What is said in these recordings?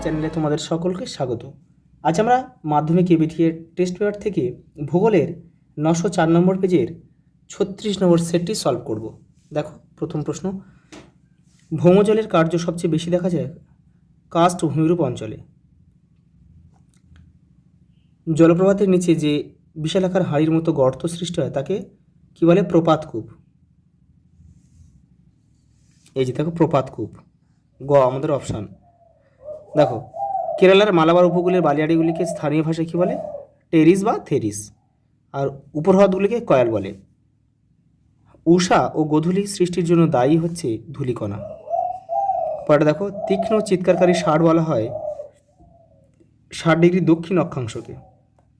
চ্যানেলে তোমাদের সকলকে স্বাগত। আজ আমরা মাধ্যমিক এবিটি এর টেস্ট পেপার থেকে ভূগোলের 904 নম্বর পেজের 36 নম্বর সেটটি সলভ করব। দেখো প্রথম প্রশ্ন, ভৌমজলের কার্য সবচেয়ে বেশি দেখা যায় কার্স্ট ভূমিরূপ অঞ্চলে। জলপ্রপাতের নিচে যে বিশালাকার হাঁড়ির মতো গর্ত সৃষ্টি হয় তাকে কি বলে? প্রপাতকূপ। এই যে দেখো প্রপাতকূপ, গ আমাদের অপশান। দেখো কেরালার মালাবার উপকূলের বালিয়াড়িগুলিকে স্থানীয় ভাষায় কী বলে? টেরিস বা থেরিস। আর উপহ্রদগুলিকে কয়াল বলে। উষা ও গোধূলি সৃষ্টির জন্য দায়ী হচ্ছে ধূলিকণা। পরে দেখো তীক্ষ্ণ চিৎকারকারী ষাঁড় বলা হয় 60 ডিগ্রি দক্ষিণ অক্ষাংশকে।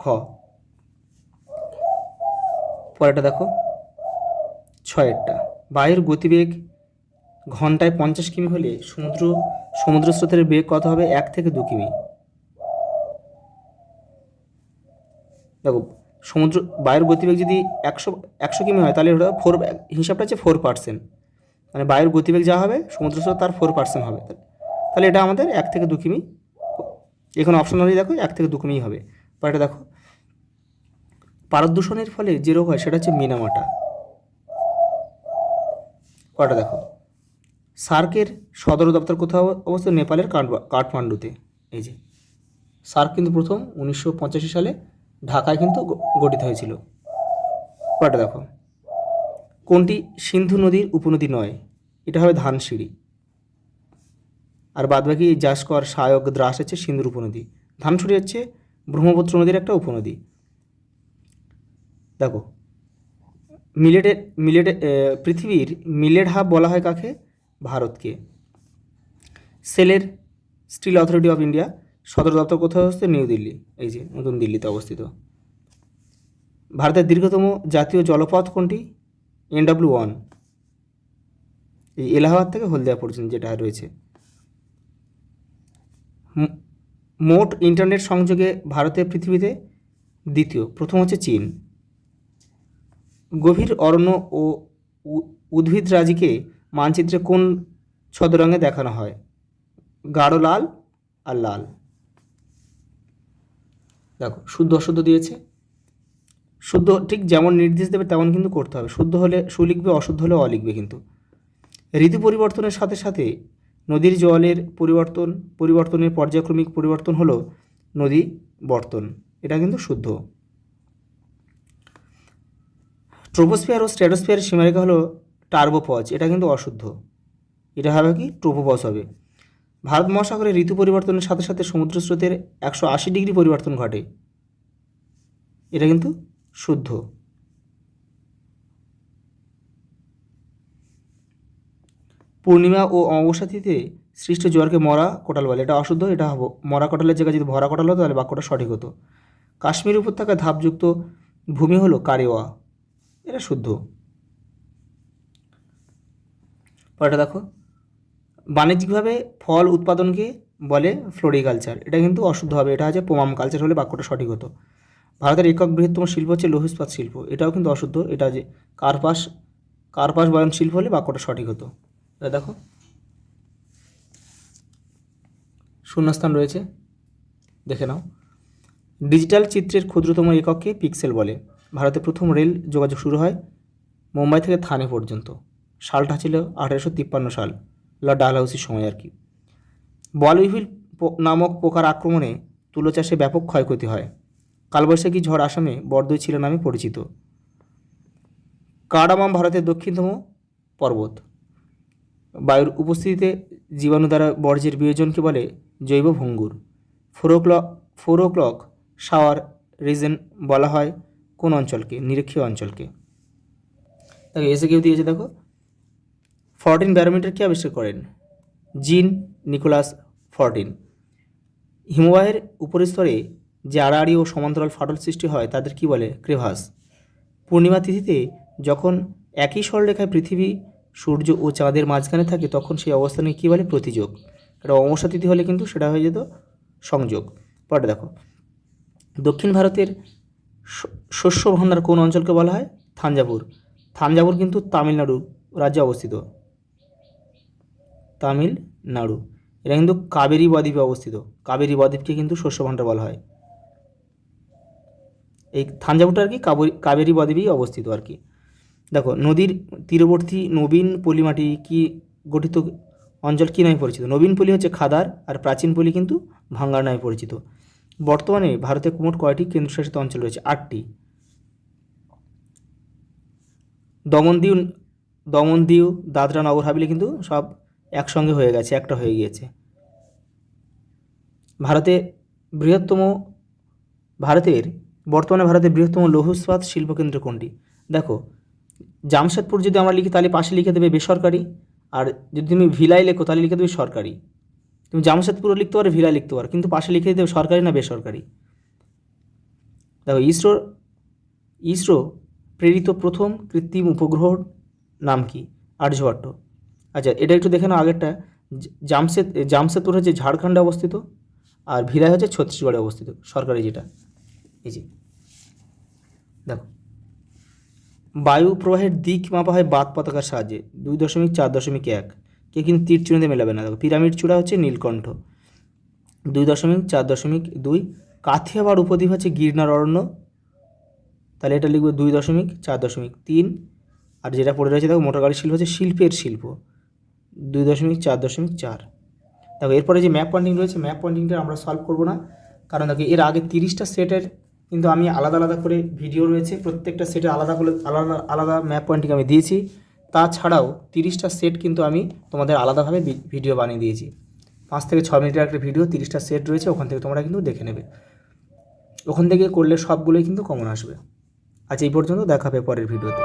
খ। পরেরটা দেখো 6এরটা, বায়ুর গতিবেগ ঘন্টায় 50 কিমি হলে সমুদ্র স্রোতের বেগ কত হবে? 1 থেকে 2 কিমি। দেখো বায়ুর গতিবেগ যদি 100 কিমি হয় তাহলে ওটা হিসাবটা হচ্ছে 4%, মানে বায়ুর গতিবেগ যা হবে সমুদ্র স্রোত তার 4% হবে। তাহলে এটা আমাদের 1 থেকে 2 কিমি, এখানে অপশন হলে দেখো 1 থেকে 2 কিমি হবে। পরেরটা দেখো পারদ দূষণের ফলে যে রোগ হয় সেটা হচ্ছে মিনামাটা। পরেরটা দেখো সার্কের সদর দপ্তর কোথাও অবস্থিত? নেপালের কাঠমান্ডুতে। এই যে সার্ক কিন্তু প্রথম 1985 সালে ঢাকায় কিন্তু গঠিত হয়েছিল। পরেরটা দেখো কোনটি সিন্ধু নদীর উপনদী নয়? এটা হবে ধানসিঁড়ি। আর বাদবাকি জাসকর, সায়ক, দ্রাস হচ্ছে সিন্ধুর উপনদী। ধানসিঁড়ি হচ্ছে ব্রহ্মপুত্র নদীর একটা উপনদী। দেখো পৃথিবীর মিলেট হাব বলা হয় কাকে? ভারতকে। সেলের স্টিল অথরিটি অফ ইন্ডিয়া সদর দপ্তর কোথায় অবস্থিত? নিউ দিল্লি। এই যে নতুন দিল্লিতে অবস্থিত। ভারতের দীর্ঘতম জাতীয় জলপথ কোনটি? NW1, এই এলাহাবাদ থেকে হলদিয়া পর্যন্ত যেটা রয়েছে। মোট ইন্টারনেট সংযোগে ভারতের পৃথিবীতে দ্বিতীয়, প্রথম হচ্ছে চীন। গভীর অরণ্য ও উদ্ভিদরাজিকে মানচিত্রে কোন ছদ্মরঙে দেখানো হয়? গাঢ় লাল আর লাল। দেখো শুদ্ধ অশুদ্ধ দিয়েছে। শুদ্ধ ঠিক যেমন নির্দেশ দেবে তেমন কিন্তু করতে হবে। শুদ্ধ হলে সু লিখবে, অশুদ্ধ হলে অ লিখবে। কিন্তু ঋতু পরিবর্তনের সাথে সাথে নদীর জলের পরিবর্তনের পর্যায়ক্রমিক পরিবর্তন হলো নদী বর্তন, এটা কিন্তু শুদ্ধ। ট্রোপোস্ফিয়ার ও স্ট্র্যাটোস্ফিয়ারের সীমারেখা হলো টার্বোপজ, এটা কিন্তু অশুদ্ধ। এটা হবে কি? ট্রোপোপজ হবে। ভারত মহাসাগরে ঋতু পরিবর্তনের সাথে সাথে সমুদ্র স্রোতের 180 ডিগ্রি পরিবর্তন ঘটে, এটা কিন্তু শুদ্ধ। পূর্ণিমা ও অমাবস্যা তিথিতে সৃষ্ট জোয়ারকে মরা কোটাল বলে, এটা অশুদ্ধ। এটা হবো মরা কোটালের জায়গায় যদি ভরা কোটাল হতো তাহলে বাক্যটা সঠিক হতো। কাশ্মীর উপত্যকায় ধাপযুক্ত ভূমি হলো কারেওয়া, এটা শুদ্ধ। পরেরটা দেখো বাণিজ্যিকভাবে ফল উৎপাদনকে বলে ফ্লোরিকালচার, এটা কিন্তু অশুদ্ধ হবে। এটা হচ্ছে পোমাম কালচার হলে বাক্যটা সঠিক হতো। ভারতের একক বৃহত্তম শিল্প হচ্ছে লৌহ ইস্পাত শিল্প, এটাও কিন্তু অশুদ্ধ। এটা যে কার্পাস বয়ন শিল্প হলে বাক্যটা সঠিক হতো। এটা দেখো শূন্যস্থান রয়েছে, দেখে নাও। ডিজিটাল চিত্রের ক্ষুদ্রতম এককে পিক্সেল বলে। ভারতে প্রথম রেল যোগাযোগ শুরু হয় মুম্বাই থেকে থানে পর্যন্ত। সালটা ছিল 1853 সাল, লর্ড ডালহাউসির সময় আর কি। বলউইভিল নামক পোকার আক্রমণে তুলো চাষে ব্যাপক ক্ষয়ক্ষতি হয়। কালবৈশাখী ঝড় আসামে বরদই ছিল নামে পরিচিত। কার্ডামাম ভারতের দক্ষিণতম পর্বত। বায়ুর উপস্থিতিতে জীবাণু দ্বারা বর্জ্যের বিয়োজনকে বলে জৈব ভঙ্গুর। 4 o'clock শাওয়ার রিজন বলা হয় কোন অঞ্চলকে? নিরক্ষীয় অঞ্চলকে। দেখো এসে কেউ দিয়েছে, দেখো 14 ব্যারোমিটার কে আবিষ্কার করেন? জিন নিকোলাস 14। হিমবাহের উপরিস্তরে যে আড়াআড়ি ও সমান্তরাল ফাটল সৃষ্টি হয় তাদের কি বলে? ক্রেভাস। পূর্ণিমা তিথিতে যখন একই সরলরেখায় পৃথিবী, সূর্য ও চাঁদের মাঝখানে থাকে তখন সেই অবস্থানে কী বলে? প্রতিযোগ। এটা অমাবস্যা তিথি হলে কিন্তু সেটা হয়ে যেত সংযোগ। পরে দেখো দক্ষিণ ভারতের শস্য ভাণ্ডার কোন অঞ্চলকে বলা হয়? থাঞ্জাভুর। থাঞ্জাভুর কিন্তু তামিলনাড়ু রাজ্যে অবস্থিত। তামিলনাড়ু। এটা কিন্তু কাবেরী বদ্বীপে অবস্থিত। কাবেরী বদ্বীপকে কিন্তু শস্য ভাণ্ডার বলা হয়। এই থাঞ্জাভুরটা আর কি কাবেরী বদ্বীপেই অবস্থিত আর কি। দেখো, নদীর তীরবর্তী নবীন পলিমাটি কি গঠিত অঞ্চল কী নামে পরিচিত? নবীন পলি হচ্ছে খাদার, আর প্রাচীন পলি কিন্তু ভাঙ্গার নামে পরিচিত। বর্তমানে ভারতে মোট কয়টি কেন্দ্রশাসিত অঞ্চল রয়েছে? 8টি। দমন দিউ দাদরা নগর হাভেলি কিন্তু সব একসঙ্গে হয়ে গেছে, একটা হয়ে গিয়েছে। বর্তমানে ভারতের বৃহত্তম লৌহ ইস্পাত শিল্পকেন্দ্র কোনটি? দেখো, জামশেদপুর যদি আমরা লিখি তাহলে পাশে লিখে দেবে বেসরকারি, আর যদি তুমি ভিলাই লেখো তাহলে লিখে দেবে সরকারি। তুমি জামশেদপুরও লিখতে পারো, ভিলাই লিখতে পারো, কিন্তু পাশে লিখে দেবে সরকারি না বেসরকারি। দেখো, ইসরো প্রেরিত প্রথম কৃত্রিম উপগ্রহর নাম কি? আর্যভট্ট। আচ্ছা, এটা একটু দেখে নাও আগেরটা। জামশেদপুর হচ্ছে ঝাড়খণ্ডে অবস্থিত, আর ভিলাই হচ্ছে ছত্তিশগড়ে অবস্থিত, সরকারি যেটা। এই যে দেখো, বায়ু প্রবাহের দিক মাপা হয় বাত পতাকার সাহায্যে 2.4.1। কে কিন্তু তীর চিহ্নতে মেলাবে না। দেখো, পিরামিড চূড়া হচ্ছে নীলকণ্ঠ। 2.4.2। কাথিয়াবাড় উপদ্বীপ হচ্ছে গিরনার অরণ্য, তাহলে এটা লিখবে 2.4.3। আর যেটা পড়ে রয়েছে দেখো, মোটর গাড়ি শিল্প হচ্ছে শিল্পের শিল্প, 2.4.4। দেখো, এরপরে যে ম্যাপ পয়েন্টিং রয়েছে, ম্যাপ পয়েন্টিংটা আমরা সলভ করবো না, কারণ দেখো এর আগে 30টা সেটের কিন্তু আমি আলাদা আলাদা করে ভিডিও রয়েছে, প্রত্যেকটা সেটে আলাদা করে আলাদা আলাদা ম্যাপ পয়েন্টিং আমি দিয়েছি। তাছাড়াও 30টা সেট কিন্তু আমি তোমাদের আলাদাভাবে ভিডিও বানিয়ে দিয়েছি। 5 থেকে 6 মিনিটের একটা ভিডিও, 30টা সেট রয়েছে, ওখান থেকে তোমরা কিন্তু দেখে নেবে। ওখান থেকে করলে সবগুলোই কিন্তু কমন আসবে। আচ্ছা, এই পর্যন্ত, দেখা হবে পরের ভিডিওতে।